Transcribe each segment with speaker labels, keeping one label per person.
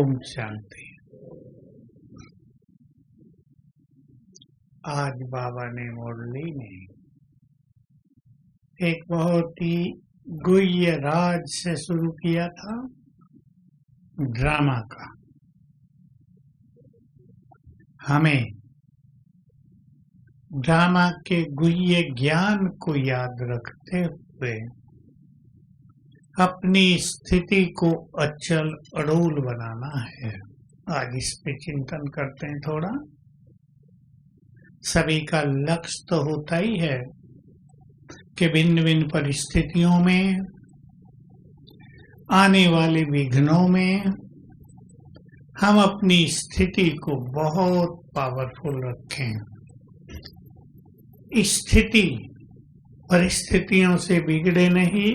Speaker 1: ओम शांति। आज बाबा ने मुरली में एक बहुत ही गुह्य राज से शुरू किया था, ड्रामा का। हमें ड्रामा के गुह्य ज्ञान को याद रखते हुए अपनी स्थिति को अचल अड़ोल बनाना है। आज इस पे चिंतन करते हैं थोड़ा। सभी का लक्ष्य तो होता ही है कि भिन्न भिन्न परिस्थितियों में, आने वाले विघ्नों में हम अपनी स्थिति को बहुत पावरफुल रखें। स्थिति परिस्थितियों से बिगड़े नहीं,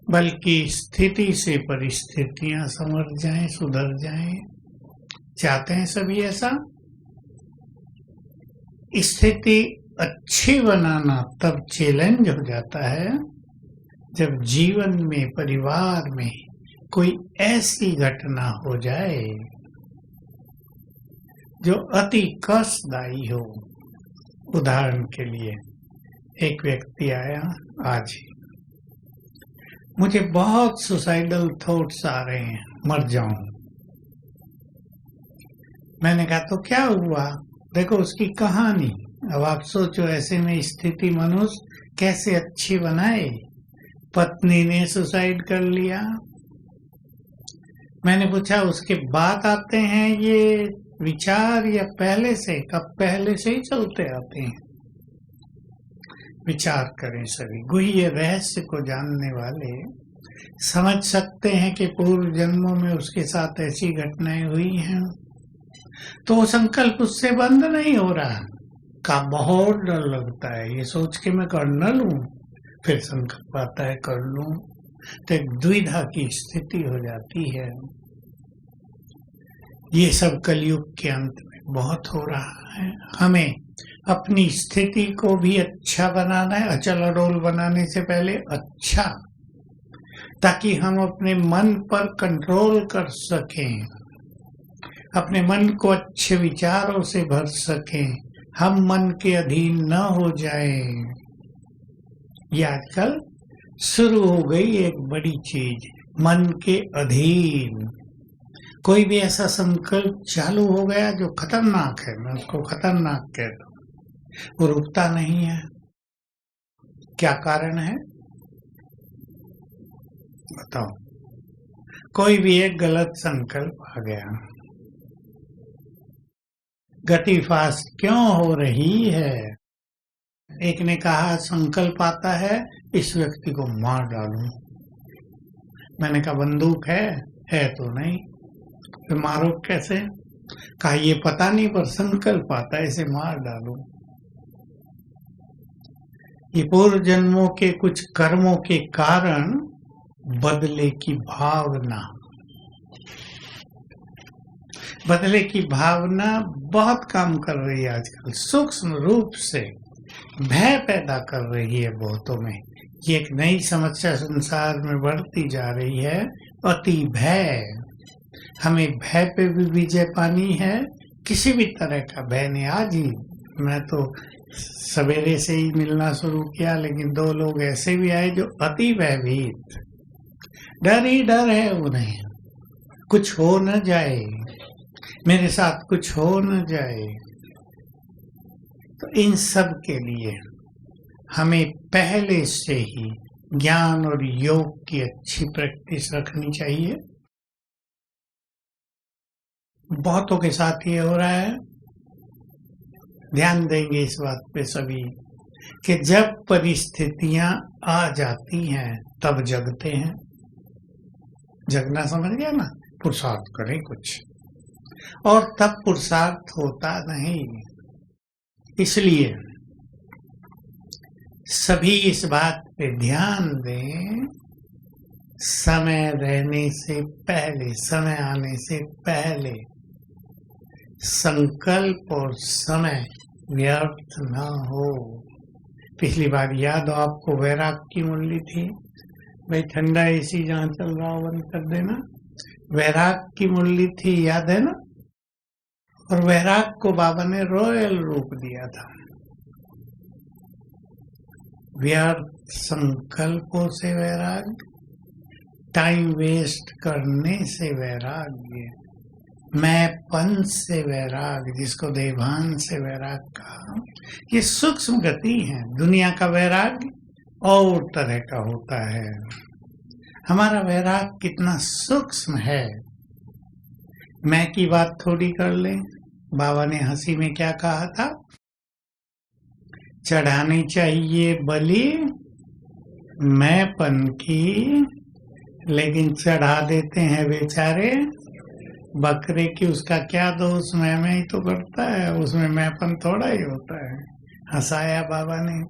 Speaker 1: बल्कि स्थिति से परिस्थितियां संवर जाएं, सुधर जाएं। चाहते हैं सभी ऐसा? स्थिति अच्छी बनाना तब चैलेंज हो जाता है जब जीवन में, परिवार में कोई ऐसी घटना हो जाए जो अति कष्टदायी हो। उदाहरण के लिए एक व्यक्ति आया आज ही, मुझे बहुत सुसाइडल थॉट्स आ रहे हैं, मर जाऊं। मैंने कहा तो क्या हुआ, देखो उसकी कहानी। अब आप सोचो ऐसे में स्थिति मनुष्य कैसे अच्छी बनाए। पत्नी ने सुसाइड कर लिया। मैंने पूछा उसके बाद आते हैं ये विचार या पहले से? कब पहले से ही चलते आते हैं। विचार करें सभी। गुह्य रहस्य को जानने वाले समझ सकते हैं कि पूर्व जन्मों में उसके साथ ऐसी घटनाएं हुई हैं, तो वो संकल्प उससे बंद नहीं हो रहा का। बहुत डर लगता है ये सोच के मैं कर न लूं, फिर संकल्प आता है कर लूं, तो एक द्विधा की स्थिति हो जाती है। ये सब कलयुग के अंत में बहुत हो रहा है। हमें अपनी स्थिति को भी अच्छा बनाना है, अचल अडोल बनाने से पहले अच्छा, ताकि हम अपने मन पर कंट्रोल कर सकें, अपने मन को अच्छे विचारों से भर सकें, हम मन के अधीन न हो जाएं। ये आजकल शुरू हो गई एक बड़ी चीज, मन के अधीन। कोई भी ऐसा संकल्प चालू हो गया जो खतरनाक है, मैं उसको खतरनाक कहता हूं, वो रुकता नहीं है। क्या कारण है बताओ? कोई भी एक गलत संकल्प आ गया। गति फास्ट क्यों हो रही है? एक ने कहा संकल्प आता है इस व्यक्ति को मार डालूं। मैंने कहा बंदूक है तो नहीं, फिर मारो कैसे? कहा ये पता नहीं, पर संकल्प आता है इसे मार डालूं। ये पूर्व जन्मों के कुछ कर्मों के कारण बदले की भावना, बदले की भावना बहुत काम कर रही है आजकल। सूक्ष्म रूप से भय पैदा कर रही है बहुतों में। ये एक नई समस्या संसार में बढ़ती जा रही है, अति भय। हमें भय पे भी विजय पानी है, किसी भी तरह का भय नहीं। आज ही मैं तो सवेरे से ही मिलना शुरू किया, लेकिन 2 लोग ऐसे भी आए जो अति भयभीत, डर ही डर है उन्हें, कुछ हो न जाए, मेरे साथ कुछ हो न जाए। तो इन सब के लिए हमें पहले से ही ज्ञान और योग की अच्छी प्रैक्टिस रखनी चाहिए। बहुतों के साथ ये हो रहा है, ध्यान देंगे इस बात पे सभी, कि जब परिस्थितियां आ जाती हैं तब जगते हैं। जगना समझ गया ना? पुरुषार्थ करें कुछ, और तब पुरुषार्थ होता नहीं। इसलिए सभी इस बात पे ध्यान दें, समय रहने से पहले, समय आने से पहले संकल्प और समय व्यर्थ न हो। पिछली बार याद हो आपको वैराग की मुरली थी, भाई ठंडा एसी जहाँ चल रहा हो बंद कर देना। वैराग की मुरली थी, याद है ना? और वैराग को बाबा ने रॉयल रूप दिया था। व्यर्थ संकल्पों से वैराग, टाइम वेस्ट करने से वैराग्य, मैंपन से वैराग, जिसको देवान से वैराग कहा। ये सूक्ष्म गति है। दुनिया का वैराग और तरह का होता है, हमारा वैराग कितना सूक्ष्म है। मैं की बात थोड़ी कर ले। बाबा ने हंसी में क्या कहा था? चढ़ानी चाहिए बलि मैंपन की, लेकिन चढ़ा देते हैं बेचारे बकरे की। उसका क्या दोष? मैं ही तो करता है, उसमें मैंपन थोड़ा ही होता है। हंसाया बाबा ने।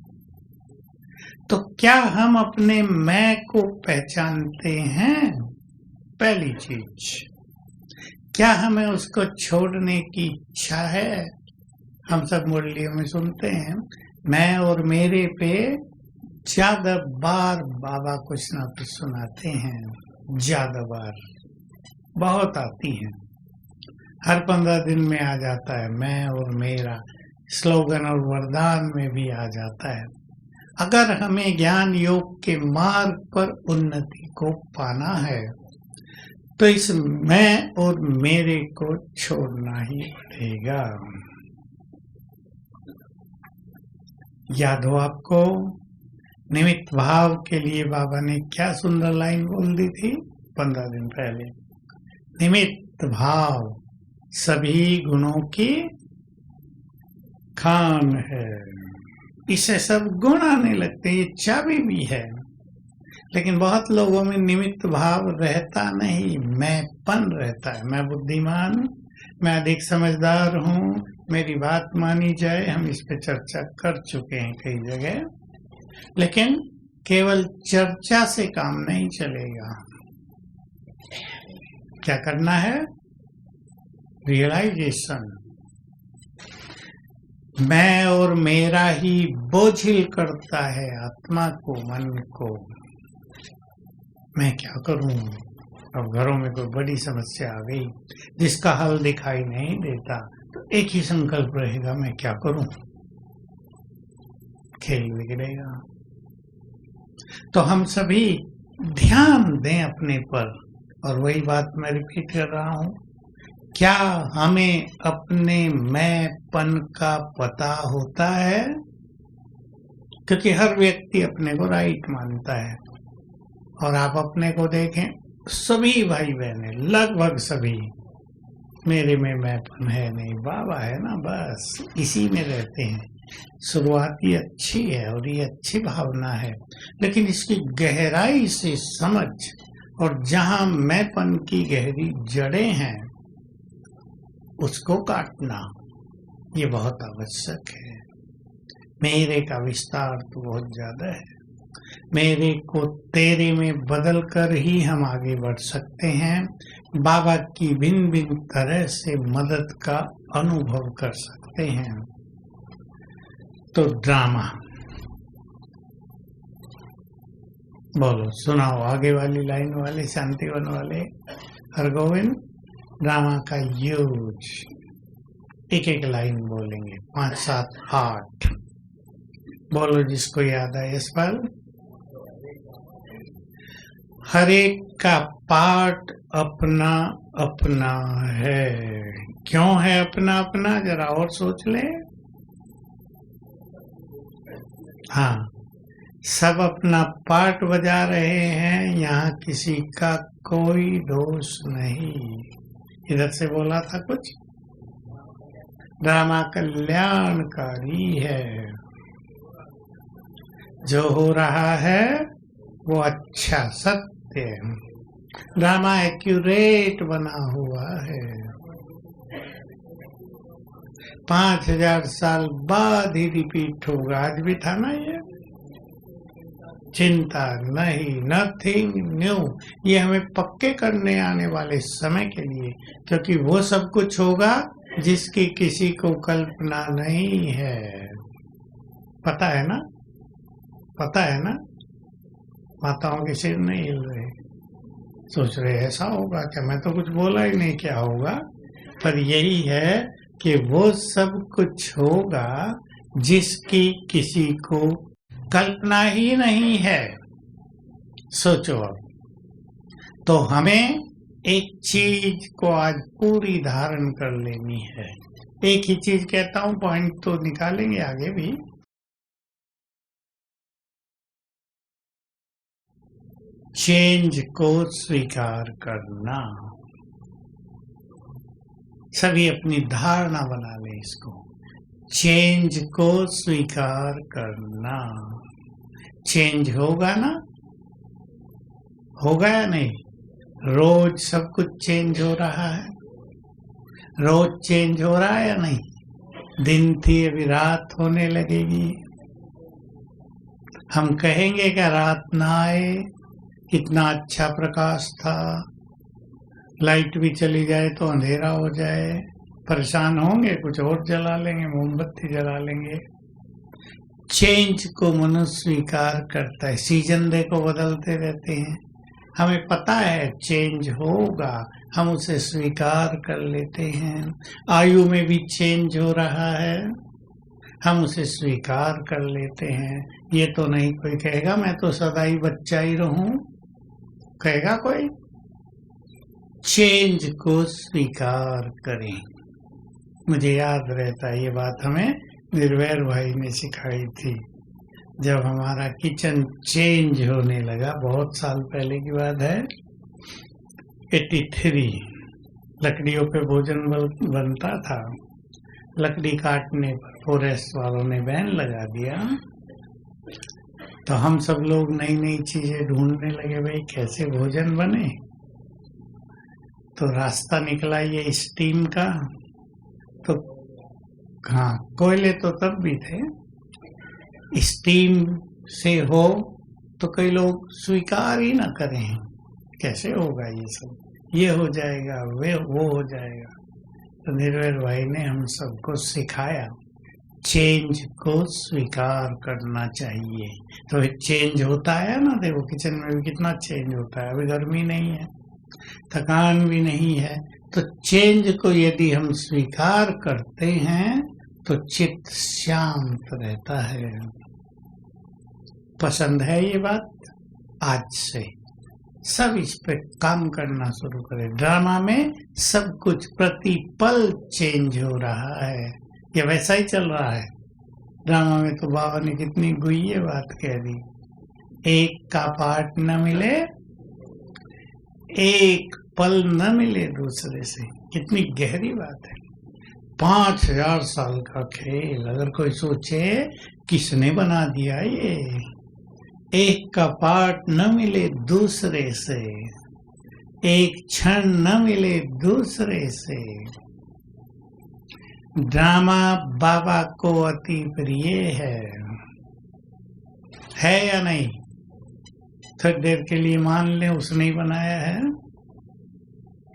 Speaker 1: तो क्या हम अपने मैं को पहचानते हैं? पहली चीज, क्या हमें उसको छोड़ने की इच्छा है? हम सब मुरलियों में सुनते हैं, मैं और मेरे पे ज्यादा बार बाबा कुछ ना कुछ सुनाते हैं। ज्यादा बार बहुत आती हैं, हर 15 दिन में आ जाता है मैं और मेरा। स्लोगन और वरदान में भी आ जाता है। अगर हमें ज्ञान योग के मार्ग पर उन्नति को पाना है तो इस मैं और मेरे को छोड़ना ही पड़ेगा। याद हो आपको? निमित्त भाव के लिए बाबा ने क्या सुंदर लाइन बोल दी थी 15 दिन पहले। निमित्त भाव सभी गुणों की खान है। इसे सब गुण आने लगते हैं, ये चाबी भी है। लेकिन बहुत लोगों में निमित्त भाव रहता नहीं, मैंपन रहता है। मैं बुद्धिमान, मैं अधिक समझदार हूँ, मेरी बात मानी जाए। हम इस पे चर्चा कर चुके हैं कई जगह। लेकिन केवल चर्चा से काम नहीं चलेगा। क्या करना है? रियलाइजेशन। मैं और मेरा ही बोझिल करता है आत्मा को, मन को। मैं क्या करूं? अब घरों में कोई बड़ी समस्या आ गई जिसका हल दिखाई नहीं देता, तो एक ही संकल्प रहेगा, मैं क्या करूं? खेल बिगड़ेगा। तो हम सभी ध्यान दें अपने पर। और वही बात मैं रिपीट कर रहा हूं, क्या हमें अपने मैंपन का पता होता है? क्योंकि हर व्यक्ति अपने को राइट मानता है। और आप अपने को देखें, सभी भाई बहने लगभग सभी, मेरे में मैंपन है नहीं, बाबा है ना, बस इसी में रहते हैं। शुरुआत ये अच्छी है और ये अच्छी भावना है, लेकिन इसकी गहराई से समझ और जहां मैंपन की गहरी जड़ें हैं उसको काटना, ये बहुत आवश्यक है। मेरे का विस्तार तो बहुत ज्यादा है। मेरे को तेरे में बदल कर ही हम आगे बढ़ सकते हैं। बाबा की भिन्न भिन्न तरह से मदद का अनुभव कर सकते हैं। तो ड्रामा बोलो, सुनाओ आगे वाली लाइन वाले, शांतिवन वाले, हरगोविंद। ड्रामा का यूज एक एक लाइन बोलेंगे, 5, 7, 8 बोलो जिसको याद है। इस पर हर एक का पार्ट अपना अपना है। क्यों है अपना अपना? जरा और सोच ले। हाँ, सब अपना पार्ट बजा रहे हैं, यहाँ किसी का कोई दोष नहीं। इधर से बोला था कुछ, ड्रामा कल्याणकारी है। जो हो रहा है वो अच्छा सत्य है। ड्रामा एक्यूरेट बना हुआ है। 5000 साल बाद ही रिपीट होगा। आज भी था ना ये। चिंता नहीं, नथिंग न्यू। ये हमें पक्के करने आने वाले समय के लिए, क्योंकि वो सब कुछ होगा जिसकी किसी को कल्पना नहीं है। पता है ना? पता है ना? माताओं के सिर नहीं हिल रहे। सोच रहे ऐसा होगा क्या, मैं तो कुछ बोला ही नहीं क्या होगा। पर यही है कि वो सब कुछ होगा जिसकी किसी को कल्पना ही नहीं है। सोचो अब, तो हमें एक चीज को आज पूरी धारण कर लेनी है। एक ही चीज कहता हूं, पॉइंट तो निकालेंगे आगे भी। चेंज को स्वीकार करना। सभी अपनी धारणा बना ले इसको। चेंज को स्वीकार करना। चेंज होगा ना, होगा या नहीं? रोज सब कुछ चेंज हो रहा है, रोज चेंज हो रहा है या नहीं? दिन थी अभी रात होने लगेगी। हम कहेंगे क्या रात ना आए, कितना अच्छा प्रकाश था, लाइट भी चली जाए तो अंधेरा हो जाए, परेशान होंगे, कुछ और जला लेंगे, मोमबत्ती जला लेंगे। चेंज को मनुष्य स्वीकार करता है। सीजन देखो बदलते रहते हैं, हमें पता है चेंज होगा, हम उसे स्वीकार कर लेते हैं। आयु में भी चेंज हो रहा है, हम उसे स्वीकार कर लेते हैं। ये तो नहीं कोई कहेगा मैं तो सदा ही बच्चा ही रहूं, कहेगा कोई? चेंज को स्वीकार करें। मुझे याद रहता है ये बात हमें निर्वैर भाई ने सिखाई थी, जब हमारा किचन चेंज होने लगा, बहुत साल पहले की बात है, 83। लकड़ियों पे भोजन बनता था, लकड़ी काटने पर फॉरेस्ट वालों ने बैन लगा दिया, तो हम सब लोग नई नई चीजें ढूंढने लगे, भाई कैसे भोजन बने। तो रास्ता निकला ये स्टीम का। तो हाँ, कोयले तो तब भी थे, स्टीम से हो तो कई लोग स्वीकार ही ना करें, कैसे होगा ये सब, ये हो जाएगा, वो हो जाएगा। तो निर्वैर भाई ने हम सबको सिखाया चेंज को स्वीकार करना चाहिए। तो चेंज होता है ना, देखो किचन में भी कितना चेंज होता है। अभी गर्मी नहीं है, थकान भी नहीं है, तो चेंज को यदि हम स्वीकार करते हैं तो चित्त शांत रहता है। पसंद है ये बात? आज से सब इस पे काम करना शुरू करें। ड्रामा में सब कुछ प्रतिपल चेंज हो रहा है, ये वैसा ही चल रहा है। ड्रामा में तो बाबा ने कितनी गुइये बात कह दी, एक का पार्ट न मिले, एक पल न मिले दूसरे से, कितनी गहरी बात है। 5000 साल का खेल, अगर कोई सोचे किसने बना दिया ये, एक का पार्ट न मिले दूसरे से, एक क्षण न मिले दूसरे से। ड्रामा बाबा को अति प्रिय है या नहीं? थोड़ी देर के लिए मान लें उसने ही बनाया है,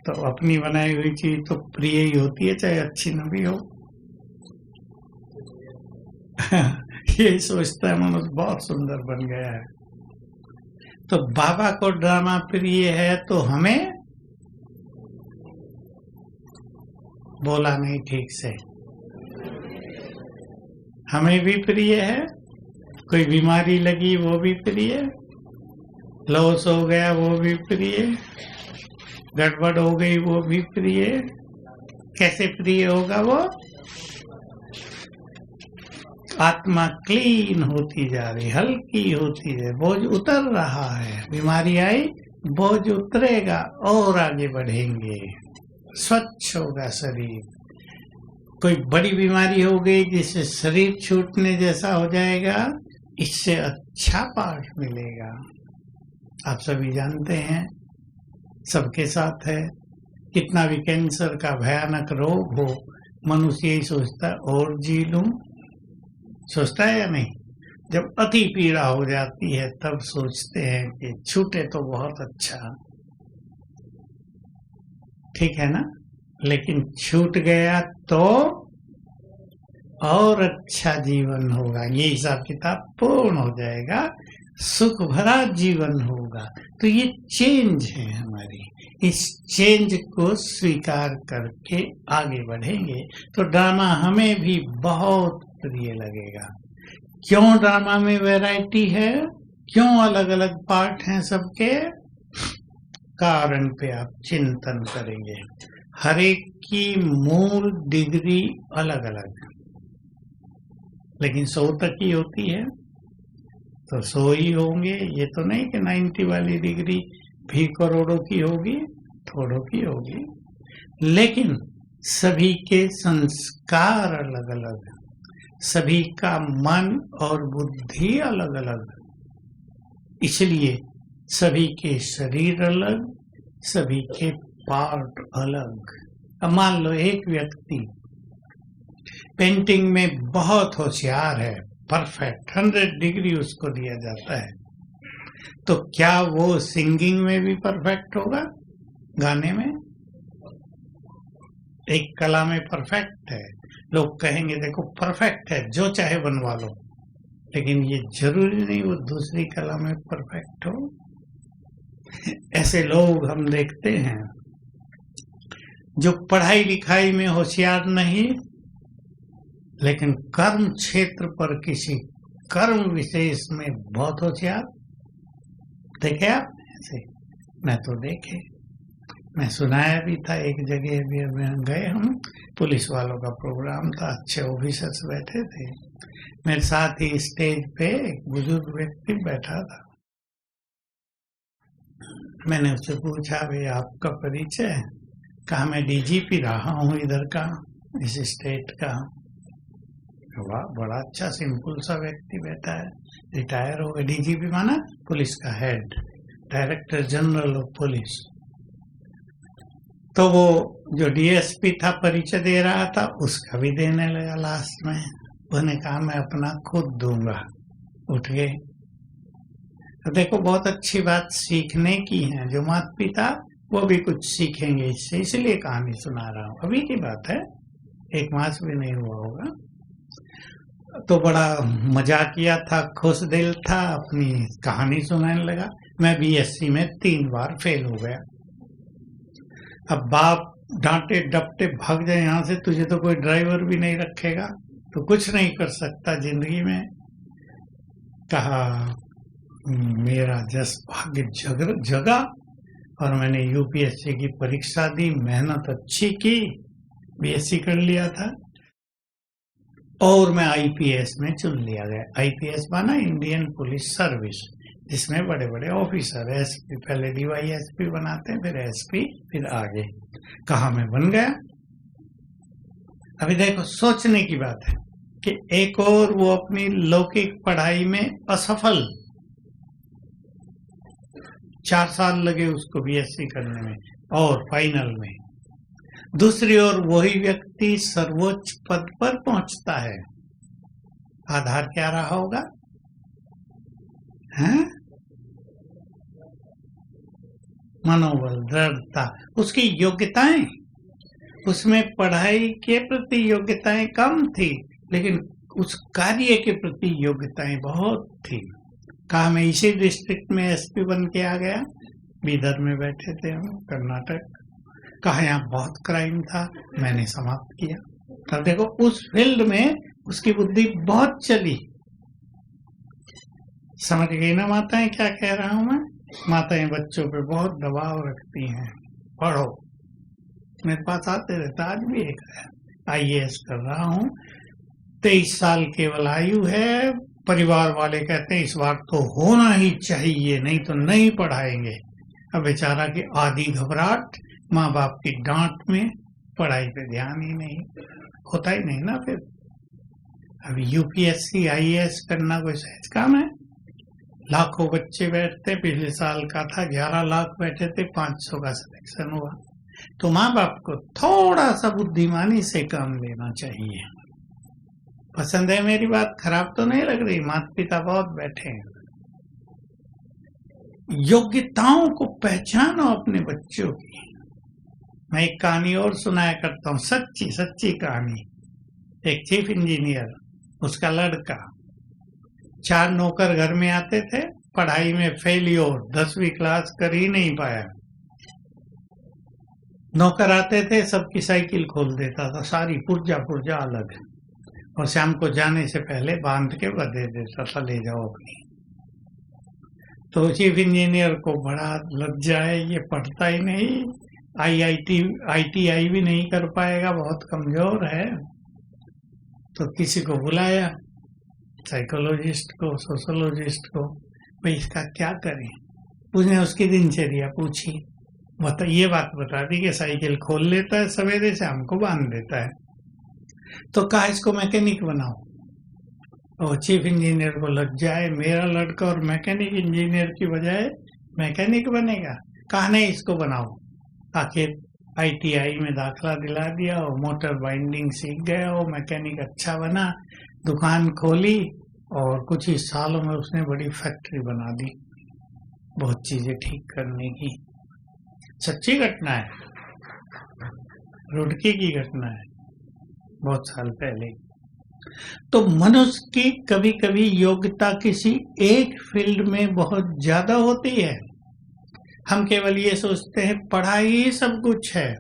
Speaker 1: तो अपनी बनाई हुई चीज तो प्रिय ही होती है, चाहे अच्छी न भी हो। यही सोचता है मनुष्य बहुत सुंदर बन गया है। तो बाबा को ड्रामा प्रिय है, तो हमें बोला नहीं ठीक से, हमें भी प्रिय है। कोई बीमारी लगी वो भी प्रिय, लॉस हो गया वो भी प्रिय, गड़बड़ हो गई वो भी प्रिय। कैसे प्रिय होगा वो? आत्मा क्लीन होती जा रही, हल्की होती है, बोझ उतर रहा है। बीमारी आई, बोझ उतरेगा और आगे बढ़ेंगे, स्वच्छ होगा शरीर। कोई बड़ी बीमारी हो गई जिससे शरीर छूटने जैसा हो जाएगा, इससे अच्छा पाठ मिलेगा। आप सभी जानते हैं, सबके साथ है। कितना भी कैंसर का भयानक रोग हो, मनुष्य यही सोचता है और जी लूं, सोचता है या नहीं? जब अति पीड़ा हो जाती है तब सोचते हैं कि छूटे तो बहुत अच्छा, ठीक है ना। लेकिन छूट गया तो और अच्छा जीवन होगा, ये हिसाब किताब पूर्ण हो जाएगा। सुख भरा जीवन होगा। तो ये चेंज है हमारी, इस चेंज को स्वीकार करके आगे बढ़ेंगे तो ड्रामा हमें भी बहुत प्रिय लगेगा। क्यों ड्रामा में वैरायटी है, क्यों अलग अलग पार्ट हैं सबके, कारण पे आप चिंतन करेंगे। हर एक की मूल डिग्री अलग अलग, लेकिन 100 तक ही होती है तो 100 ही होंगे। ये तो नहीं कि 90 वाली डिग्री भी करोड़ों की होगी, थोड़ों की होगी। लेकिन सभी के संस्कार अलग अलग, सभी का मन और बुद्धि अलग अलग, इसलिए सभी के शरीर अलग, सभी के पार्ट अलग। अब मान लो एक व्यक्ति पेंटिंग में बहुत होशियार है, परफेक्ट 100 डिग्री उसको दिया जाता है, तो क्या वो सिंगिंग में भी परफेक्ट होगा, गाने में? एक कला में परफेक्ट है, लोग कहेंगे देखो परफेक्ट है, जो चाहे बनवा लो, लेकिन ये जरूरी नहीं वो दूसरी कला में परफेक्ट हो। ऐसे लोग हम देखते हैं जो पढ़ाई लिखाई में होशियार नहीं, लेकिन कर्म क्षेत्र पर किसी कर्म विशेष में बहुत होशियार। देखे आप ऐसे? मैं तो देखे, मैं सुनाया भी था एक जगह भी गए हम, पुलिस वालों का प्रोग्राम था, अच्छे ऑफिसर्स बैठे थे, मेरे साथ ही स्टेज पे एक बुजुर्ग व्यक्ति बैठा था। मैंने उससे पूछा भाई आपका परिचय? कहा मैं डीजीपी रहा हूँ इधर का, इस स्टेट का। वाह, बड़ा अच्छा सिंपल सा व्यक्ति बैठा है, रिटायर हो गया। डीजीपी माना पुलिस का head, director general of police. तो वो जो डीएसपी था परिचय दे रहा था, उसका भी देने लगा लास्ट में। उन्होंने कहा मैं अपना खुद दूंगा, उठ गए। तो देखो बहुत अच्छी बात सीखने की है, जो माता पिता वो भी कुछ सीखेंगे इससे, इसलिए कहानी सुना रहा हूँ। अभी की बात है, 1 मास भी नहीं हुआ होगा। तो बड़ा मजाकिया था, खुश दिल था, अपनी कहानी सुनाने लगा। मैं बीएससी में 3 बार फेल हो गया। अब बाप डांटे डपटे भाग जाए यहाँ से, तुझे तो कोई ड्राइवर भी नहीं रखेगा, तो कुछ नहीं कर सकता जिंदगी में। कहा मेरा जस भाग्य जगा और मैंने यूपीएससी की परीक्षा दी, मेहनत अच्छी की, बीएससी कर लिया था और मैं आईपीएस में चुन लिया गया। आईपीएस माना इंडियन पुलिस सर्विस, जिसमें बड़े बड़े ऑफिसर, एसपी, पहले डीवाईएसपी बनाते हैं, फिर एसपी, फिर आगे। कहा मैं बन गया। अभी देखो सोचने की बात है कि एक और वो अपनी लौकिक पढ़ाई में असफल, 4 साल लगे उसको बीएससी करने में और फाइनल में। दूसरी ओर वही व्यक्ति सर्वोच्च पद पर पहुंचता है। आधार क्या रहा होगा? हैं? मनोबल, दृढ़ता, उसकी योग्यताएं। उसमें पढ़ाई के प्रति योग्यताएं कम थी, लेकिन उस कार्य के प्रति योग्यताएं बहुत थी। कहा मैं इसी डिस्ट्रिक्ट में एसपी बन के आ गया, बीदर में बैठे थे हम, कर्नाटक। कहा यहाँ बहुत क्राइम था, मैंने समाप्त किया। तब देखो उस फील्ड में उसकी बुद्धि बहुत चली। समझ गई ना माताएं क्या कह रहा हूं मैं? माताएं बच्चों पे बहुत दबाव रखती हैं, पढ़ो। मेरे पास आते रहता, आज भी एक है, आईएएस कर रहा हूँ, 23 साल केवल आयु है। परिवार वाले कहते हैं इस बार तो होना ही चाहिए, नहीं तो नहीं पढ़ाएंगे। अब बेचारा की आधी घबराहट, माँ बाप की डांट में पढ़ाई पे ध्यान ही नहीं, होता ही नहीं ना। फिर अब यूपीएससी आईएएस करना कोई सहज काम है? लाखों बच्चे बैठते, पिछले साल का था 11 लाख बैठे थे, 500 का सिलेक्शन हुआ। तो माँ बाप को थोड़ा सा बुद्धिमानी से काम लेना चाहिए। पसंद है मेरी बात? खराब तो नहीं लग रही? माता पिता बहुत बैठे हैं। योग्यताओं को पहचानो अपने बच्चों की। मैं एक कहानी और सुनाया करता हूँ, सच्ची सच्ची कहानी। एक चीफ इंजीनियर, उसका लड़का, 4 नौकर घर में आते थे, पढ़ाई में फेलियर, 10वीं क्लास कर ही नहीं पाया। नौकर आते थे, सबकी साइकिल खोल देता था, सारी पुर्जा पुर्जा अलग, और शाम को जाने से पहले बांध के दे देता था, ले जाओ अपनी। तो चीफ इंजीनियर को बड़ा लज्जा है, ये पढ़ता ही नहीं, IIT भी नहीं कर पाएगा, बहुत कमजोर है। तो किसी को बुलाया, साइकोलॉजिस्ट को, सोशोलॉजिस्ट को, भाई इसका क्या करें। उसने उसकी दिनचर्या पूछी, ये बात बता दी कि साइकिल खोल लेता है सवेरे, शाम को बांध देता है। तो कहा इसको मैकेनिक बनाओ। और चीफ इंजीनियर को लग जाए, मेरा लड़का और मैकेनिक इंजीनियर की बजाय मैकेनिक बनेगा। कहा नहीं, इसको बनाओ। आखिर ITI में दाखला दिला दिया और मोटर बाइंडिंग सीख गया, और मैकेनिक अच्छा बना, दुकान खोली और कुछ ही सालों में उसने बड़ी फैक्ट्री बना दी, बहुत चीजें ठीक करने की। सच्ची घटना है, रुड़की की घटना है, बहुत साल पहले। तो मनुष्य की कभी कभी योग्यता किसी एक फील्ड में बहुत ज्यादा होती है। हम केवल ये सोचते हैं पढ़ाई ही सब कुछ है।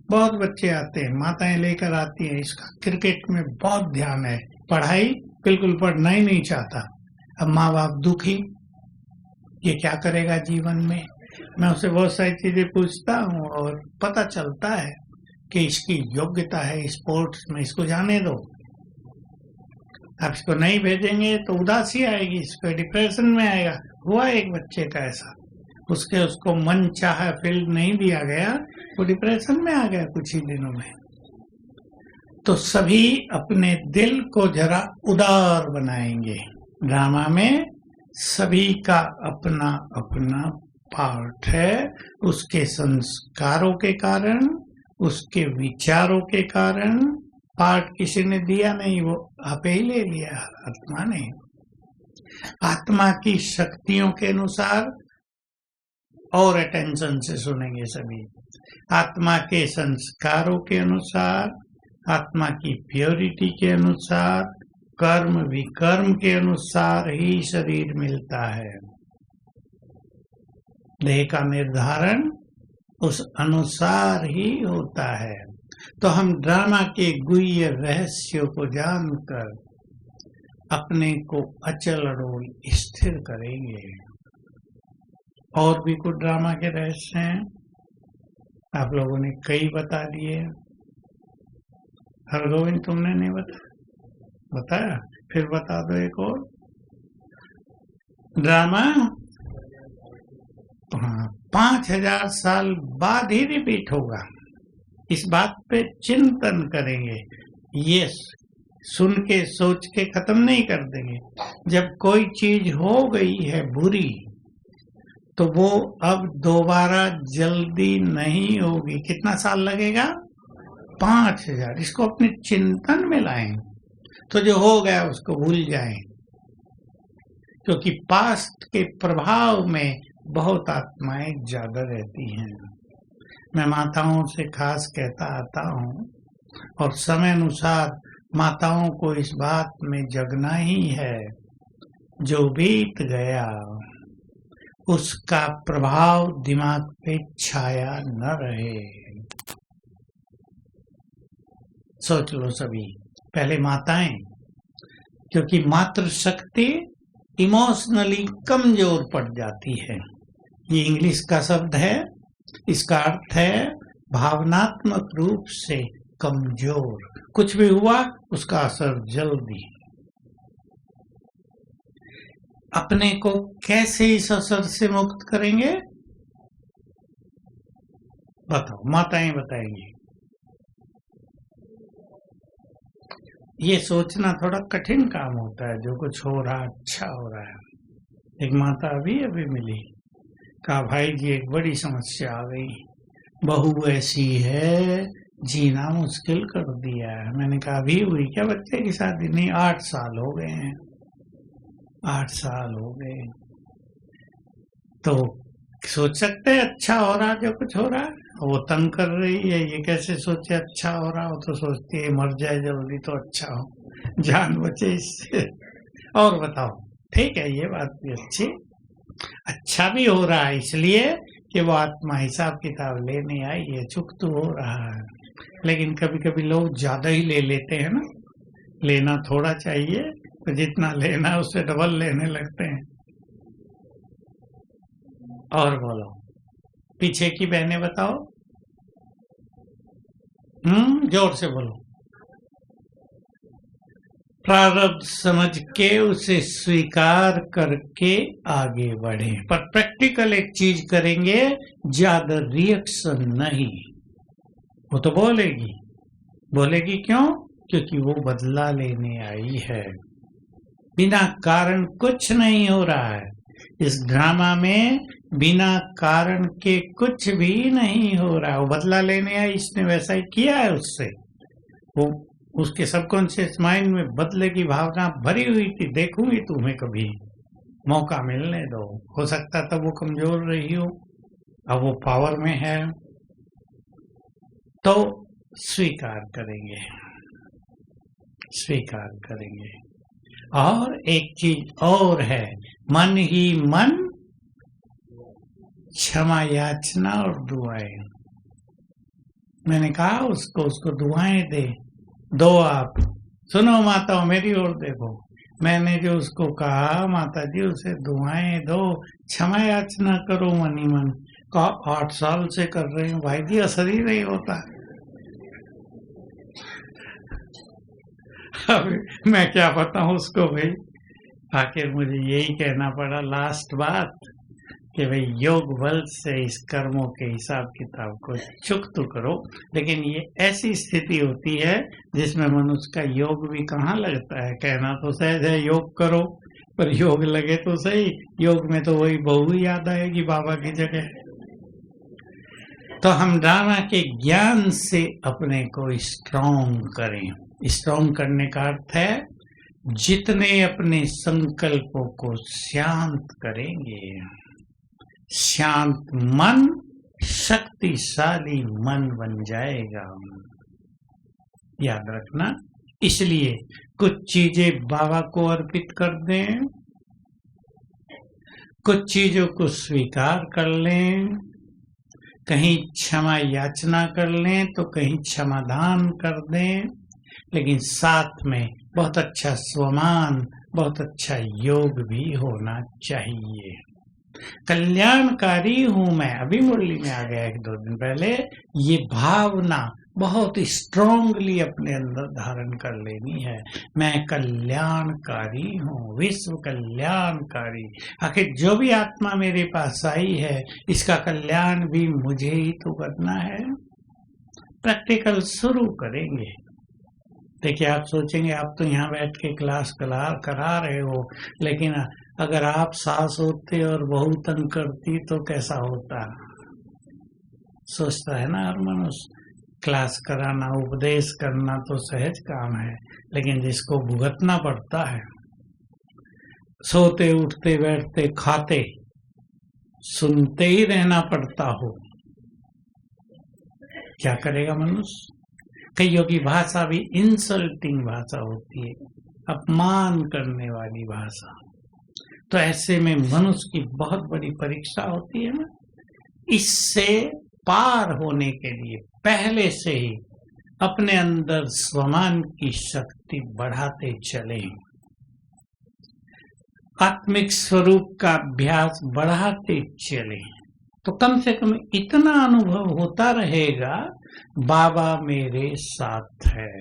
Speaker 1: बहुत बच्चे आते हैं, माताएं लेकर आती हैं, इसका क्रिकेट में बहुत ध्यान है, पढ़ाई बिल्कुल पढ़ना ही नहीं चाहता। अब माँ बाप दुखी, ये क्या करेगा जीवन में। मैं उससे बहुत सारी चीजें पूछता हूँ और पता चलता है कि इसकी योग्यता है स्पोर्ट्स में, इसको जाने दो। आप इसको नहीं भेजेंगे तो उदासी आएगी, इसको डिप्रेशन में आएगा। हुआ एक बच्चे का ऐसा, उसको मन चाहा फील्ड नहीं दिया गया, वो डिप्रेशन में आ गया कुछ ही दिनों में। तो सभी अपने दिल को जरा उदार बनाएंगे। ड्रामा में सभी का अपना अपना पार्ट है, उसके संस्कारों के कारण, उसके विचारों के कारण। पार्ट किसी ने दिया नहीं, वो आप ही ले लिया, आत्मा ने। आत्मा की शक्तियों के अनुसार, और अटेंशन से सुनेंगे सभी, आत्मा के संस्कारों के अनुसार, आत्मा की प्योरिटी के अनुसार, कर्म विकर्म के अनुसार ही शरीर मिलता है। देह का निर्धारण उस अनुसार ही होता है। तो हम ड्रामा के गुह्य रहस्यों को जानकर अपने को अचल अड़ोल स्थिर करेंगे। और भी कुछ ड्रामा के रहस्य हैं, आप लोगों ने कई बता दिए। हरगोविंद तुमने नहीं बताया, फिर बता दो एक और ड्रामा। हाँ, 5000 साल बाद ही रिपीट होगा। इस बात पे चिंतन करेंगे, ये सुन के सोच के खत्म नहीं कर देंगे। जब कोई चीज हो गई है बुरी, तो वो अब दोबारा जल्दी नहीं होगी। कितना साल लगेगा? 5000। इसको अपने चिंतन में लाएं, तो जो हो गया उसको भूल जाएं, क्योंकि पास्ट के प्रभाव में बहुत आत्माएं ज्यादा रहती हैं। मैं माताओं से खास कहता आता हूँ, और समय अनुसार माताओं को इस बात में जगना ही है, जो बीत गया उसका प्रभाव दिमाग पे छाया न रहे। सोच लो सभी, पहले माताएं, क्योंकि मातृ शक्ति इमोशनली कमजोर पड़ जाती है। ये इंग्लिश का शब्द है, इसका अर्थ है भावनात्मक रूप से कमजोर। कुछ भी हुआ उसका असर जल्दी। अपने को कैसे इस असर से मुक्त करेंगे बताओ, माताएं बताएंगी। ये सोचना थोड़ा कठिन काम होता है, जो कुछ हो रहा अच्छा हो रहा है। एक माता अभी मिली, कहा भाई जी एक बड़ी समस्या आ गई, बहू ऐसी है जीना मुश्किल कर दिया है। मैंने कहा अभी हुई क्या बच्चे की शादी? नहीं, 8 साल हो गए हैं। 8 साल हो गए। तो सोच सकते हैं अच्छा हो रहा जो कुछ हो रहा है, वो तंग कर रही है, ये कैसे सोचे अच्छा हो रहा हो। तो सोचती है मर जाए जल्दी तो अच्छा हो, जान बचे इससे। और बताओ ठीक है, ये बात भी अच्छी, अच्छा भी हो रहा है इसलिए कि वो आत्मा हिसाब किताब लेने आई है, चुप तो हो रहा है। लेकिन कभी कभी लोग ज्यादा ही ले लेते हैं ना, लेना थोड़ा चाहिए, तो जितना लेना उससे डबल लेने लगते हैं। और बोलो, पीछे की बहनें बताओ, जोर से बोलो। प्रारब्ध समझ के उसे स्वीकार करके आगे बढ़े, पर प्रैक्टिकल एक चीज करेंगे, ज्यादा रिएक्शन नहीं। वो तो बोलेगी क्यों? क्योंकि वो बदला लेने आई है। बिना कारण कुछ नहीं हो रहा है इस ड्रामा में, बिना कारण के कुछ भी नहीं हो रहा। वो बदला लेने आई, इसने वैसा ही किया है उससे। वो उसके सबकॉन्शियस माइंड में बदले की भावना भरी हुई थी, देखूंगी तुम्हें कभी, मौका मिलने दो। हो सकता तब वो कमजोर रही हो, अब वो पावर में है, तो स्वीकार करेंगे। और एक चीज और है, मन ही मन क्षमा याचना और दुआएं। मैंने कहा उसको दुआएं दो आप। सुनो माताओं, मेरी ओर देखो, मैंने जो उसको कहा, माता जी उसे दुआएं दो, क्षमा याचना करो मन ही मन। कहा 8 साल से कर रही हूँ भाई जी, असर ही नहीं होता। अब मैं क्या बताऊं उसको भाई। आखिर मुझे यही कहना पड़ा लास्ट बात कि भाई योग बल से इस कर्मों के हिसाब किताब को चुकत करो। लेकिन ये ऐसी स्थिति होती है जिसमें मनुष्य का योग भी कहाँ लगता है। कहना तो सहज है योग करो, पर योग लगे तो सही। योग में तो वही बहू याद आएगी बाबा की जगह। तो हम ड्रामा के ज्ञान से अपने को स्ट्रॉन्ग करें। स्ट्रॉन्ग करने का अर्थ है जितने अपने संकल्पों को शांत करेंगे, शांत मन शक्तिशाली मन बन जाएगा। याद रखना, इसलिए कुछ चीजें बाबा को अर्पित कर दें, कुछ चीजों को स्वीकार कर लें, कहीं क्षमा याचना कर लें तो कहीं क्षमादान कर दें, लेकिन साथ में बहुत अच्छा स्वमान, बहुत अच्छा योग भी होना चाहिए। कल्याणकारी हूं मैं, अभी मुरली में आ गया 1-2 दिन पहले, ये भावना बहुत स्ट्रांगली अपने अंदर धारण कर लेनी है। मैं कल्याणकारी हूँ, विश्व कल्याणकारी। आखिर जो भी आत्मा मेरे पास आई है इसका कल्याण भी मुझे ही तो करना है। प्रैक्टिकल शुरू करेंगे। देखिए, आप सोचेंगे आप तो यहाँ बैठ के क्लास करा रहे हो, लेकिन अगर आप सास होते और बहू तंग करती तो कैसा होता। सोचता है ना हर मनुष्य। क्लास कराना, उपदेश करना तो सहज काम है, लेकिन जिसको भुगतना पड़ता है, सोते उठते बैठते खाते सुनते ही रहना पड़ता हो, क्या करेगा मनुष्य। कईयों की भाषा भी इंसल्टिंग भाषा होती है, अपमान करने वाली भाषा। तो ऐसे में मनुष्य की बहुत बड़ी परीक्षा होती है ना। इससे पार होने के लिए पहले से ही अपने अंदर स्वमान की शक्ति बढ़ाते चलें, आत्मिक स्वरूप का अभ्यास बढ़ाते चलें, तो कम से कम इतना अनुभव होता रहेगा, बाबा मेरे साथ है।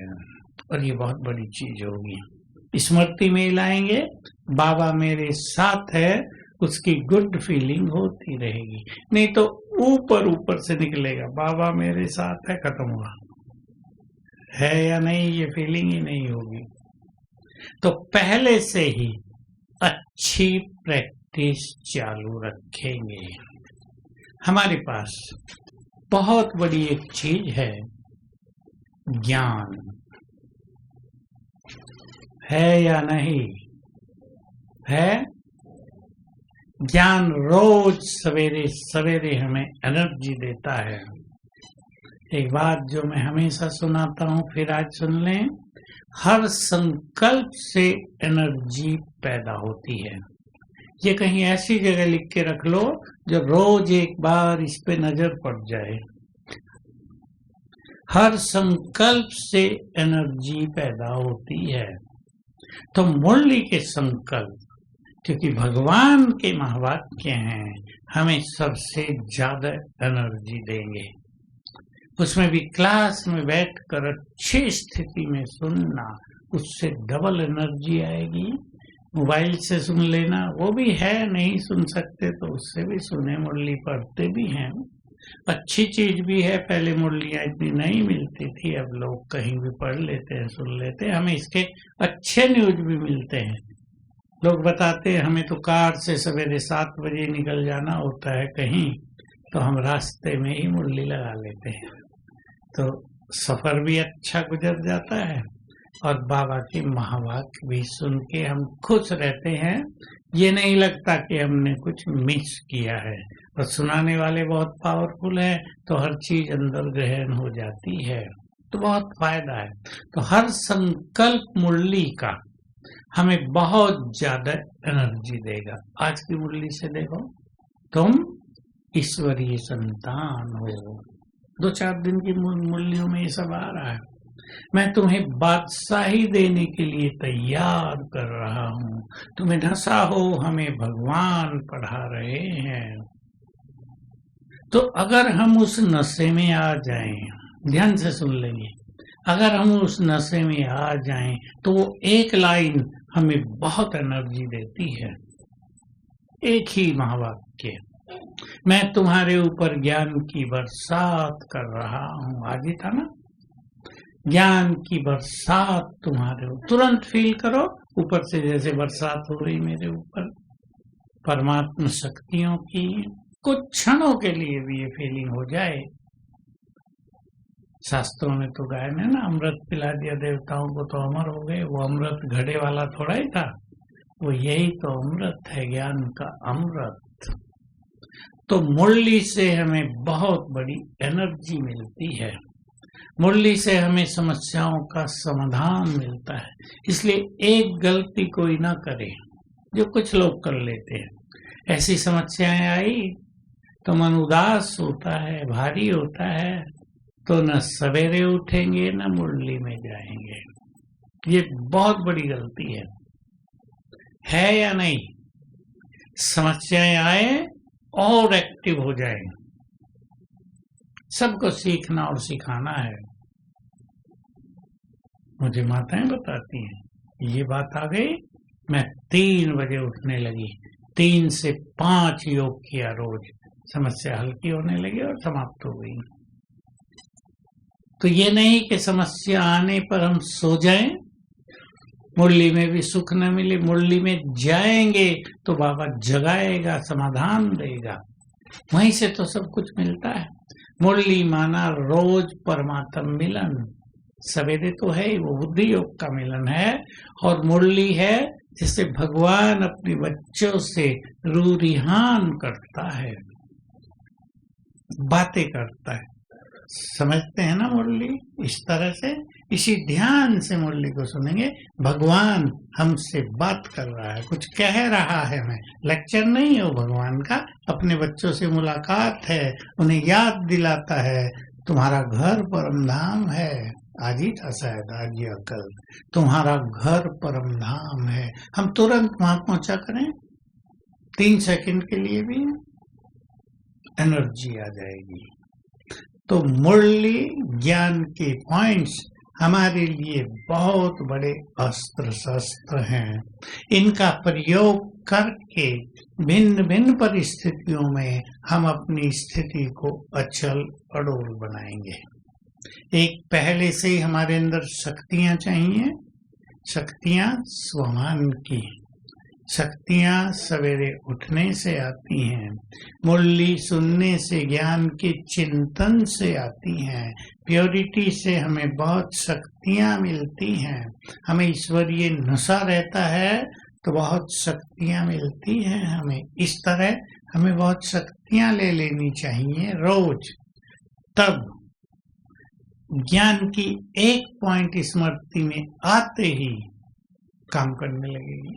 Speaker 1: और ये बहुत बड़ी चीज होगी, स्मृति में लाएंगे, बाबा मेरे साथ है, उसकी गुड फीलिंग होती रहेगी। नहीं तो ऊपर से निकलेगा बाबा मेरे साथ है, खत्म हुआ, है या नहीं ये फीलिंग ही नहीं होगी। तो पहले से ही अच्छी प्रैक्टिस चालू रखेंगे। हमारे पास बहुत बड़ी एक चीज है, ज्ञान है या नहीं है। ज्ञान रोज सवेरे सवेरे हमें एनर्जी देता है। एक बात जो मैं हमेशा सुनाता हूँ, फिर आज सुन लें। हर संकल्प से एनर्जी पैदा होती है। ये कहीं ऐसी जगह लिख के रख लो जो रोज एक बार इस पे नजर पड़ जाए। हर संकल्प से एनर्जी पैदा होती है। तो मुरली के संकल्प, क्योंकि भगवान के महावाक्य हैं, हमें सबसे ज्यादा एनर्जी देंगे। उसमें भी क्लास में बैठकर अच्छी स्थिति में सुनना, उससे डबल एनर्जी आएगी। मोबाइल से सुन लेना वो भी है, नहीं सुन सकते तो उससे भी सुने, मुरली पढ़ते भी हैं, अच्छी चीज भी है। पहले मुरलियाँ इतनी नहीं मिलती थी, अब लोग कहीं भी पढ़ लेते हैं, सुन लेते हैं। हमें इसके अच्छे न्यूज भी मिलते हैं। लोग बताते हैं हमें तो कार से सवेरे 7 बजे निकल जाना होता है कहीं, तो हम रास्ते में ही मुरली लगा लेते हैं, तो सफर भी अच्छा गुजर जाता है और बाबा के महावाक्य भी सुन के हम खुश रहते हैं। ये नहीं लगता कि हमने कुछ मिस किया है। और सुनाने वाले बहुत पावरफुल है, तो हर चीज अंदर ग्रहण हो जाती है, तो बहुत फायदा है। तो हर संकल्प मुरली का हमें बहुत ज्यादा एनर्जी देगा। आज की मुरली से देखो, तुम ईश्वरीय संतान हो। 2-4 दिन की मुरलियों में ये सब आ रहा है। मैं तुम्हें बादशाही देने के लिए तैयार कर रहा हूँ। तुम्हें नशा हो, हमें भगवान पढ़ा रहे हैं। तो अगर हम उस नशे में आ जाएं, ध्यान से सुन लेंगे, अगर हम उस नशे में आ जाएं तो वो एक लाइन हमें बहुत एनर्जी देती है। एक ही महावाक्य, मैं तुम्हारे ऊपर ज्ञान की बरसात कर रहा हूँ। आज ही था ना, ज्ञान की बरसात तुम्हारे ऊपर। तुरंत फील करो ऊपर से जैसे बरसात हो रही मेरे ऊपर, परमात्मा शक्तियों की। कुछ क्षणों के लिए भी ये फीलिंग हो जाए। शास्त्रों में तो गायन है ना, अमृत पिला दिया देवताओं को तो अमर हो गए। वो अमृत घड़े वाला थोड़ा ही था, वो यही तो अमृत है, ज्ञान का अमृत। तो मुरली से हमें बहुत बड़ी एनर्जी मिलती है। मुरली से हमें समस्याओं का समाधान मिलता है। इसलिए एक गलती कोई ना करे जो कुछ लोग कर लेते हैं। ऐसी समस्याएं आई तो मन उदास होता है, भारी होता है, तो न सवेरे उठेंगे न मुरली में जाएंगे। ये बहुत बड़ी गलती है या नहीं? समस्याएं आए और एक्टिव हो जाए। सबको सीखना और सिखाना है। मुझे माताएं बताती हैं, ये बात आ गई, मैं 3 बजे उठने लगी, 3 से 5 योग किया रोज, समस्या हल्की होने लगी और समाप्त हो गई। तो ये नहीं कि समस्या आने पर हम सो जाएं, मुरली में भी सुख न मिले। मुरली में जाएंगे तो बाबा जगाएगा, समाधान देगा, वहीं से तो सब कुछ मिलता है। मुरली माना रोज परमात्मा मिलन। सवेरे तो है ही, वो बुद्धि योग का मिलन है, और मुरली है जिससे भगवान अपने बच्चों से रूरिहान करता है, बातें करता है। समझते हैं ना मुरली इस तरह से? इसी ध्यान से मुरली को सुनेंगे। भगवान हमसे बात कर रहा है, कुछ कह रहा है। मैं लेक्चर नहीं है वो भगवान का, अपने बच्चों से मुलाकात है, उन्हें याद दिलाता है तुम्हारा घर परम धाम है। आज ही था शायद, आज या कल, तुम्हारा घर परम धाम है। हम तुरंत वहां पहुंचा करें, 3 सेकंड के लिए भी एनर्जी आ जाएगी। तो मुरली ज्ञान के पॉइंट्स हमारे लिए बहुत बड़े अस्त्र शस्त्र हैं। इनका प्रयोग करके भिन्न भिन्न परिस्थितियों में हम अपनी स्थिति को अचल अडोल बनाएंगे। एक पहले से ही हमारे अंदर शक्तियां चाहिए, शक्तियां स्वमान की, शक्तियां सवेरे उठने से आती हैं, मुरली सुनने से, ज्ञान के चिंतन से आती हैं, प्योरिटी से हमें बहुत शक्तियां मिलती हैं। हमें ईश्वरीय नशा रहता है तो बहुत शक्तियां मिलती हैं हमें। इस तरह हमें बहुत शक्तियां ले लेनी चाहिए रोज। तब ज्ञान की एक पॉइंट स्मृति में आते ही काम करने लगेगी।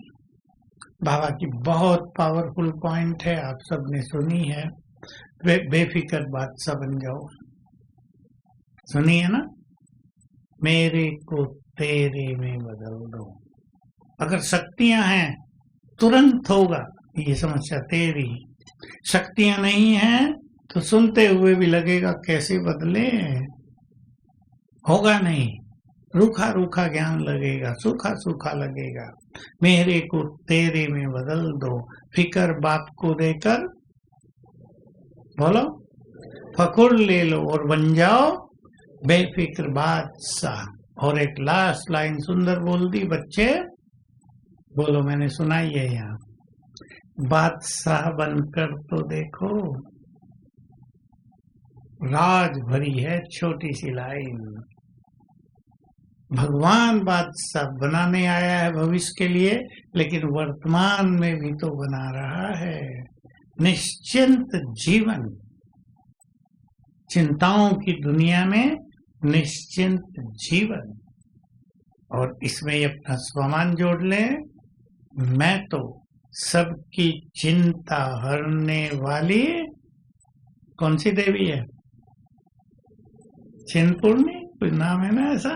Speaker 1: बाबा की बहुत पावरफुल पॉइंट है, आप सबने सुनी है। बेफिक्र बादशाह बन जाओ, सुनी है ना। मेरे को तेरे में बदल दो। अगर शक्तियां हैं तुरंत होगा ये समस्या तेरी, शक्तियां नहीं हैं तो सुनते हुए भी लगेगा कैसे बदले, होगा नहीं। रूखा रूखा ज्ञान लगेगा, सूखा सूखा लगेगा। मेरे को तेरे में बदल दो, फिकर बाप को देकर बोलो फकुर ले लो और बन जाओ बेफिक्र बादशाह। और एक लास्ट लाइन सुंदर बोल दी बच्चे, बोलो मैंने सुनाई है यहाँ। बादशाह बनकर तो देखो, राज भरी है छोटी सी लाइन। भगवान बादशाह बनाने आया है भविष्य के लिए, लेकिन वर्तमान में भी तो बना रहा है निश्चिंत जीवन। चिंताओं की दुनिया में निश्चिंत जीवन। और इसमें अपना स्वमान जोड़ ले, मैं तो सबकी चिंता हरने वाली कौन सी देवी है? चिंतपूर्णी कोई नाम है ना ऐसा?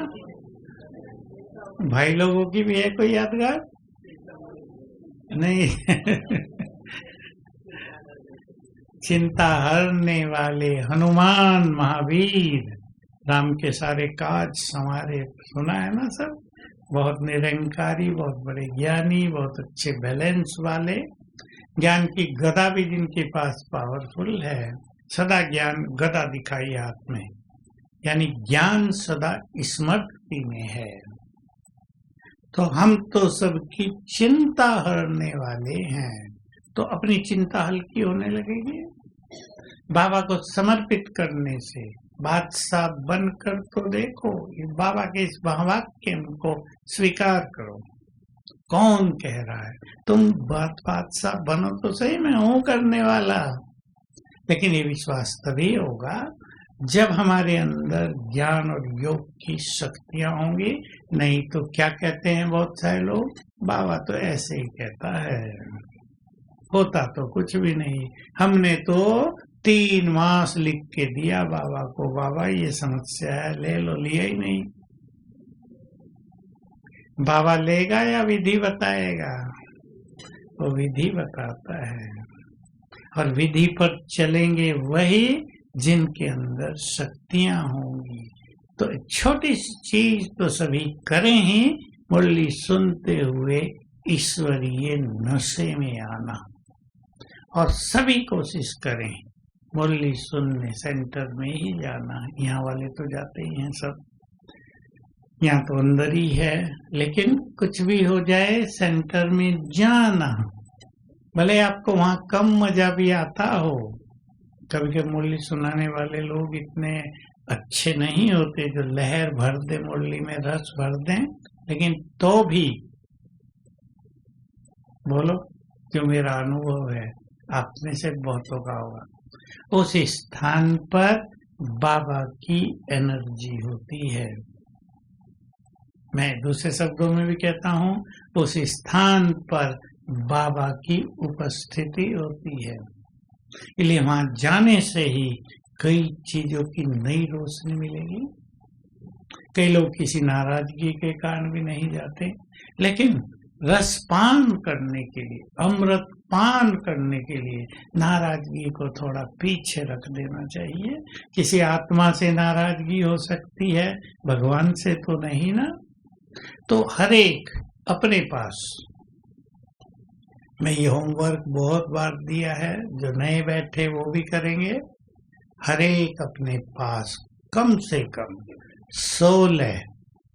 Speaker 1: भाई लोगों की भी है कोई यादगार? नहीं चिंता हरने वाले हनुमान महावीर, राम के सारे काज संवारे। सुना है ना सब? बहुत निरंकारी, बहुत बड़े ज्ञानी, बहुत अच्छे बैलेंस वाले, ज्ञान की गदा भी जिनके पास पावरफुल है। सदा ज्ञान गदा दिखाई हाथ में, यानी ज्ञान सदा स्मृति में है। तो हम तो सबकी चिंता हरने वाले हैं, तो अपनी चिंता हल्की होने लगेगी। बाबा को समर्पित करने से बादशाह बनकर तो देखो। इस बाबा के इस वाक्य को स्वीकार करो। कौन कह रहा है तुम बादशाह बनो तो सही, मैं हूं करने वाला। लेकिन ये विश्वास तभी होगा जब हमारे अंदर ज्ञान और योग की शक्तियां होंगी। नहीं तो क्या कहते हैं बहुत सारे लोग, बाबा तो ऐसे ही कहता है, होता तो कुछ भी नहीं। हमने तो 3 मास लिख के दिया बाबा को, बाबा ये समस्या है, ले लो, लिया ही नहीं। बाबा लेगा या विधि बताएगा? वो विधि बताता है, और विधि पर चलेंगे वही जिनके अंदर शक्तियां होंगी। तो छोटी सी चीज तो सभी करें ही, मुरली सुनते हुए ईश्वरीय नशे में आना। और सभी कोशिश करें मुरली सुनने सेंटर में ही जाना। यहाँ वाले तो जाते ही हैं सब, यहाँ तो अंदर ही है। लेकिन कुछ भी हो जाए सेंटर में जाना, भले आपको वहाँ कम मजा भी आता हो। कभी कभी मुरली सुनाने वाले लोग इतने अच्छे नहीं होते जो लहर भर दे मुरली में, रस भर दें, लेकिन तो भी बोलो, जो मेरा अनुभव है आप में से बहुतों का होगा, उस स्थान पर बाबा की एनर्जी होती है। मैं दूसरे शब्दों में भी कहता हूँ, उस स्थान पर बाबा की उपस्थिति होती है। इसलिए वहां जाने से ही कई चीजों की नई रोशनी मिलेगी। कई लोग किसी नाराजगी के कारण भी नहीं जाते, लेकिन रसपान करने के लिए, अमृत पान करने के लिए नाराजगी को थोड़ा पीछे रख देना चाहिए। किसी आत्मा से नाराजगी हो सकती है, भगवान से तो नहीं ना। तो हर एक अपने पास, मैं ये होमवर्क बहुत बार दिया है, जो नए बैठे वो भी करेंगे। हर एक अपने पास कम से कम 16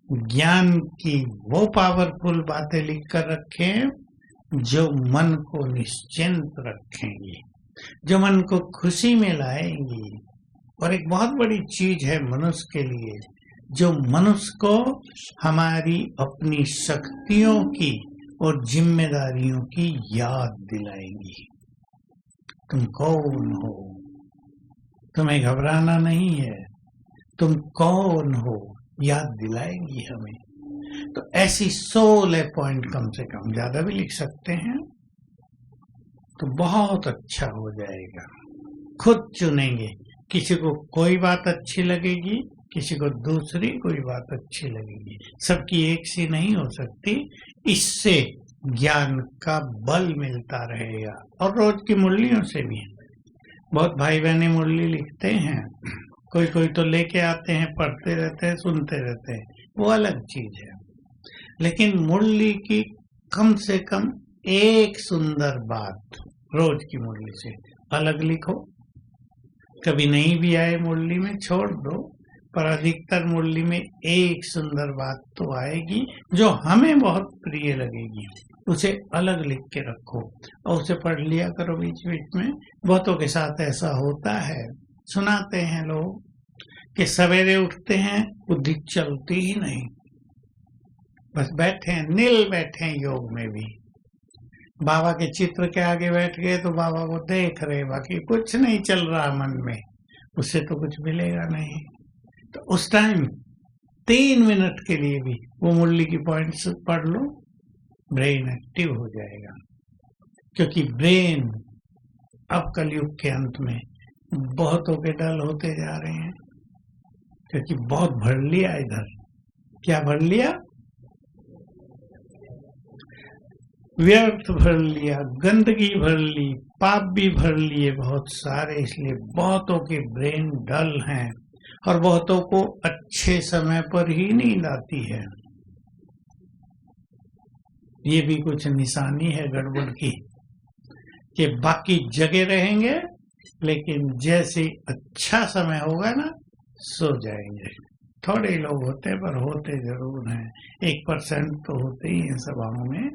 Speaker 1: ज्ञान की वो पावरफुल बातें लिख कर रखें जो मन को निश्चिंत रखेंगी, जो मन को खुशी में लाएंगी। और एक बहुत बड़ी चीज है मनुष्य के लिए, जो मनुष्य को हमारी अपनी शक्तियों की और जिम्मेदारियों की याद दिलाएंगी। तुम कौन हो, तुम्हें घबराना नहीं है, तुम कौन हो याद दिलाएंगी हमें। तो ऐसी 16 पॉइंट कम से कम, ज्यादा भी लिख सकते हैं तो बहुत अच्छा हो जाएगा। खुद चुनेंगे, किसी को कोई बात अच्छी लगेगी, किसी को दूसरी कोई बात अच्छी लगेगी, सबकी एक सी नहीं हो सकती। इससे ज्ञान का बल मिलता रहेगा। और रोज की मुरलियों से भी, बहुत भाई बहने मुरली लिखते हैं, कोई कोई तो लेके आते हैं, पढ़ते रहते हैं, सुनते रहते हैं, वो अलग चीज है। लेकिन मुरली की कम से कम एक सुंदर बात रोज की मुरली से अलग लिखो। कभी नहीं भी आए मुरली में छोड़ दो, पर अधिकतर मुरली में एक सुंदर बात तो आएगी जो हमें बहुत प्रिय लगेगी, उसे अलग लिख के रखो और उसे पढ़ लिया करो बीच बीच में। बहुतों के साथ ऐसा होता है, सुनाते हैं लोग कि सवेरे उठते हैं, बुद्धि चलती ही नहीं, बस बैठे हैं, नील बैठे हैं। योग में भी बाबा के चित्र के आगे बैठ गए तो बाबा को देख रहे, बाकी कुछ नहीं चल रहा मन में, उससे तो कुछ मिलेगा नहीं। तो उस टाइम 3 मिनट के लिए भी वो मुरली की पॉइंट्स पढ़ लो, ब्रेन एक्टिव हो जाएगा। क्योंकि ब्रेन अब कलयुग के अंत में बहुतों के डल होते जा रहे हैं, क्योंकि बहुत भर लिया इधर। क्या भर लिया? व्यर्थ भर लिया, गंदगी भर ली, पाप भी भर लिए बहुत सारे। इसलिए बहुतों के ब्रेन डल हैं और बहुतों को अच्छे समय पर ही नींद आती है। ये भी कुछ निशानी है गड़बड़ की, कि बाकी जगे रहेंगे लेकिन जैसे अच्छा समय होगा ना, सो जाएंगे। थोड़े लोग होते हैं पर होते जरूर हैं, 1% तो होते ही हैं सभाओं में।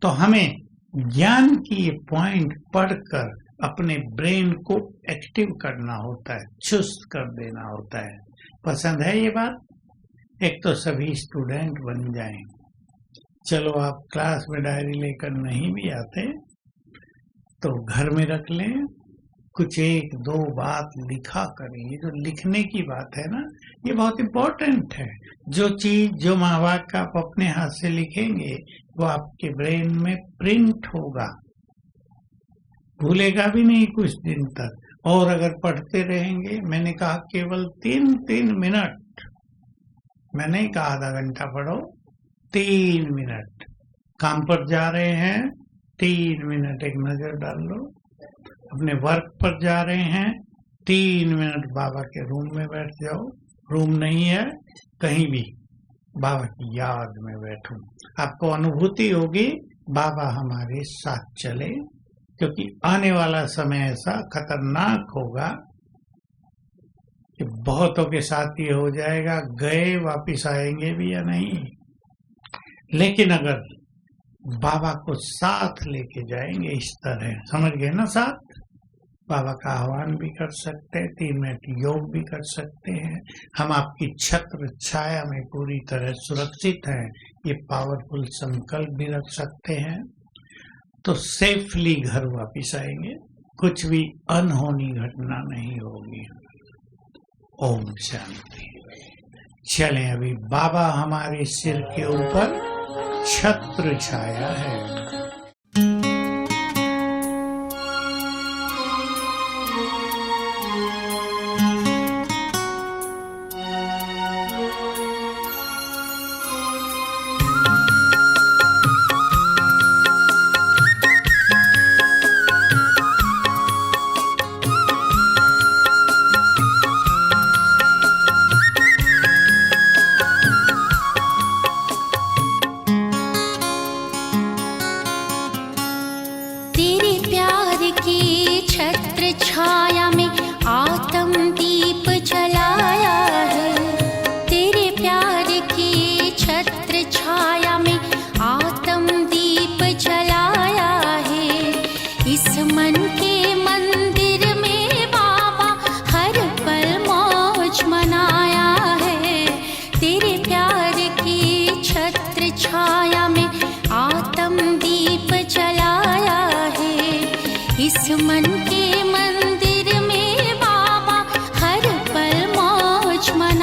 Speaker 1: तो हमें ज्ञान की ये पॉइंट पढ़कर अपने ब्रेन को एक्टिव करना होता है, चुस्त कर देना होता है। पसंद है ये बात? एक तो सभी स्टूडेंट बन जाएं। चलो आप क्लास में डायरी लेकर नहीं भी आते तो घर में रख लें, कुछ 1-2 बात लिखा करें। ये जो लिखने की बात है ना, ये बहुत इम्पोर्टेंट है। जो चीज, जो महावाक्य आप अपने हाथ से लिखेंगे वो आपके ब्रेन में प्रिंट होगा, भूलेगा भी नहीं कुछ दिन तक। और अगर पढ़ते रहेंगे, मैंने कहा केवल 3 मिनट, मैं नहीं कहा आधा घंटा पढ़ो, 3 मिनट। काम पर जा रहे हैं, 3 मिनट एक नजर डाल लो। अपने वर्क पर जा रहे हैं, 3 मिनट बाबा के रूम में बैठ जाओ। रूम नहीं है, कहीं भी बाबा की याद में बैठो। आपको अनुभूति होगी बाबा हमारे साथ चले, क्योंकि आने वाला समय ऐसा खतरनाक होगा कि बहुतों के साथ ये हो जाएगा, गए वापिस आएंगे भी या नहीं। लेकिन अगर बाबा को साथ लेके जाएंगे इस तरह, समझ गए ना, साथ बाबा का आह्वान भी कर सकते हैं, 3 मिनट योग भी कर सकते हैं। हम आपकी छत्र छाया में पूरी तरह सुरक्षित हैं, ये पावरफुल संकल्प भी रख सकते हैं। तो सेफली घर वापिस आएंगे, कुछ भी अनहोनी घटना नहीं होगी। ओम शांति। चलें, अभी बाबा हमारे सिर के ऊपर छत्र छाया है।
Speaker 2: मन के मंदिर में बाबा हर पल मौज मना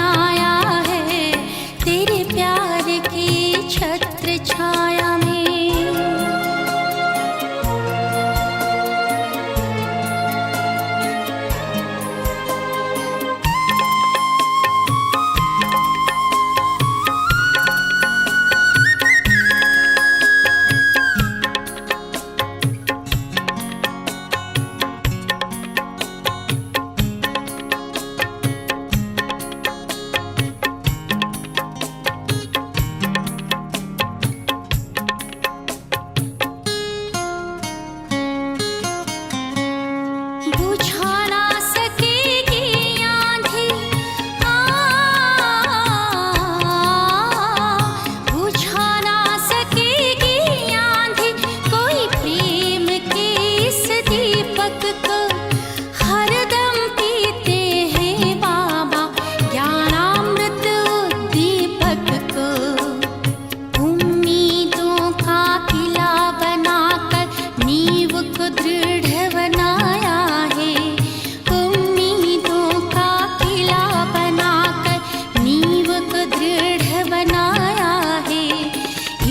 Speaker 2: दृढ़ बनाया है,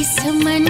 Speaker 2: इस मन